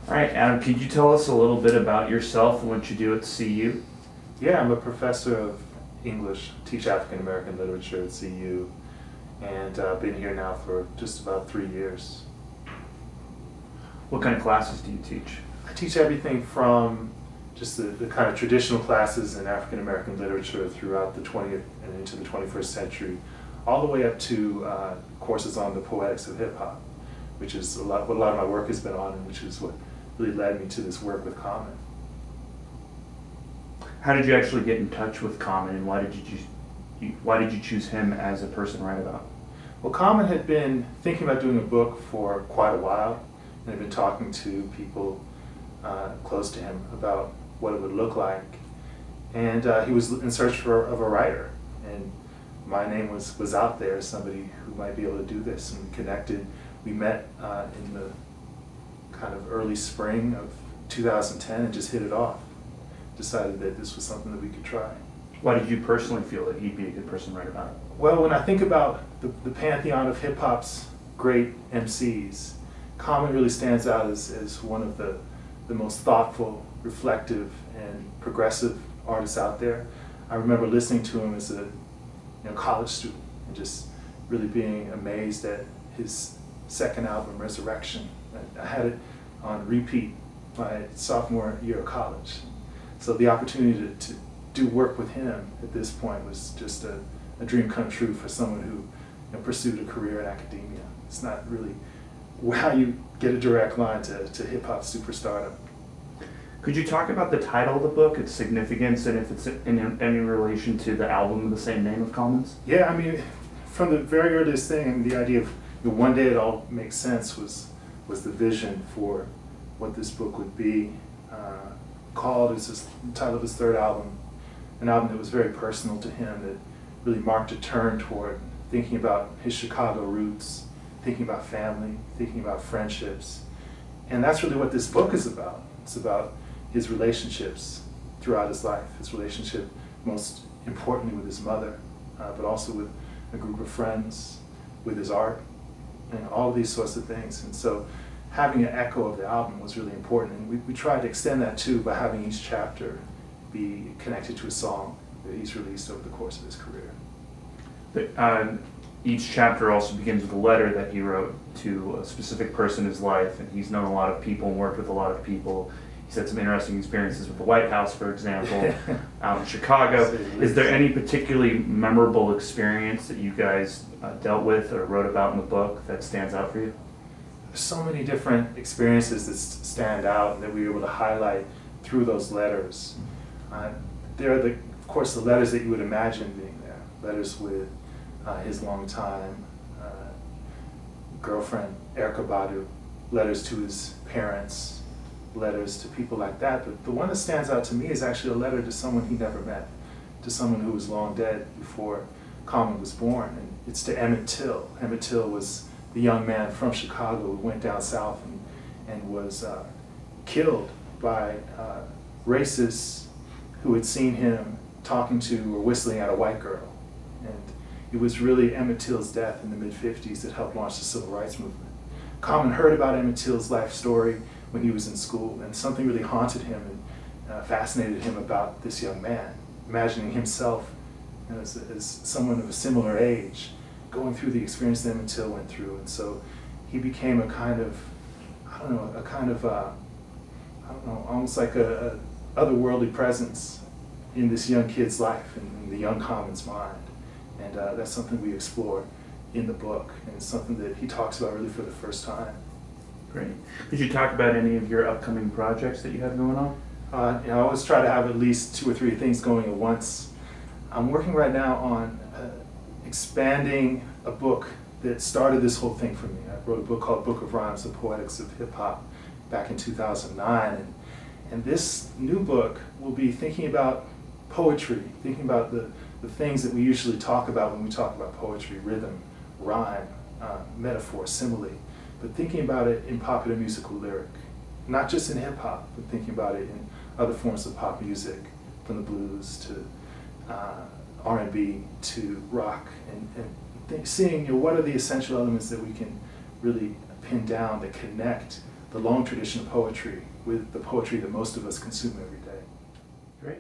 All right, Adam, could you tell us a little bit about yourself and what you do at CU? Yeah, I'm a professor of English, teach African American literature at CU, and I've been here now for just about 3 years. What kind of classes do you teach? I teach everything from just the kind of traditional classes in African American literature throughout the 20th and into the 21st century, all the way up to courses on the poetics of hip hop, which is what a lot of my work has been on, and which is what really led me to this work with Common. How did you actually get in touch with Common, and why did you choose him as a person to write about? Well, Common had been thinking about doing a book for quite a while, and had been talking to people close to him about what it would look like. And he was in search of a writer, and my name was out there as somebody who might be able to do this, and we connected. We met in the kind of early spring of 2010 and just hit it off. Decided that this was something that we could try. Why did you personally feel that he'd be a good person to write about? Well, when I think about the pantheon of hip-hop's great MCs, Common really stands out as one of the most thoughtful, reflective, and progressive artists out there. I remember listening to him as a college student and just really being amazed at his second album, Resurrection. I had it on repeat my sophomore year of college. So the opportunity to do work with him at this point was just a dream come true for someone who pursued a career in academia. It's not really how you get a direct line to hip-hop superstardom. Could you talk about the title of the book, its significance, and if it's in any relation to the album of the same name of Common's? Yeah, I mean, from the very earliest thing, the idea of one day it all makes sense was the vision for what this book would be. Called is the title of his third album, an album that was very personal to him, that really marked a turn toward thinking about his Chicago roots, thinking about family, thinking about friendships. And that's really what this book is about. It's about his relationships throughout his life, his relationship most importantly with his mother, but also with a group of friends, with his art, and all of these sorts of things. And so having an echo of the album was really important, and we tried to extend that too by having each chapter be connected to a song that he's released over the course of his career. Each chapter also begins with a letter that he wrote to a specific person in his life, and he's known a lot of people and worked with a lot of people. He's had some interesting experiences with the White House, for example, out in Chicago. Is there any particularly memorable experience that you guys dealt with or wrote about in the book that stands out for you? There's so many different experiences that stand out and that we were able to highlight through those letters. There are, of course, the letters that you would imagine being there. Letters with his longtime girlfriend, Erykah Badu, letters to his parents, letters to people like that. But the one that stands out to me is actually a letter to someone he never met, to someone who was long dead before Common was born. And it's to Emmett Till. Emmett Till was the young man from Chicago who went down south and was killed by racists who had seen him talking to or whistling at a white girl. And it was really Emmett Till's death in the mid-50s that helped launch the civil rights movement. Common heard about Emmett Till's life story when he was in school, and something really haunted him and fascinated him about this young man, imagining himself as someone of a similar age, going through the experience that Emmett Till went through. And so he became a kind of, almost like a otherworldly presence in this young kid's life, in the young Common's mind. And that's something we explore in the book, and it's something that he talks about really for the first time. Great. Could you talk about any of your upcoming projects that you have going on? I always try to have at least 2 or 3 things going at once. I'm working right now on expanding a book that started this whole thing for me. I wrote a book called Book of Rhymes, The Poetics of Hip Hop, back in 2009. And this new book will be thinking about poetry, thinking about the things that we usually talk about when we talk about poetry: rhythm, rhyme, metaphor, simile, but thinking about it in popular musical lyric. Not just in hip hop, but thinking about it in other forms of pop music, from the blues to R&B to rock, and seeing what are the essential elements that we can really pin down that connect the long tradition of poetry with the poetry that most of us consume every day. Great.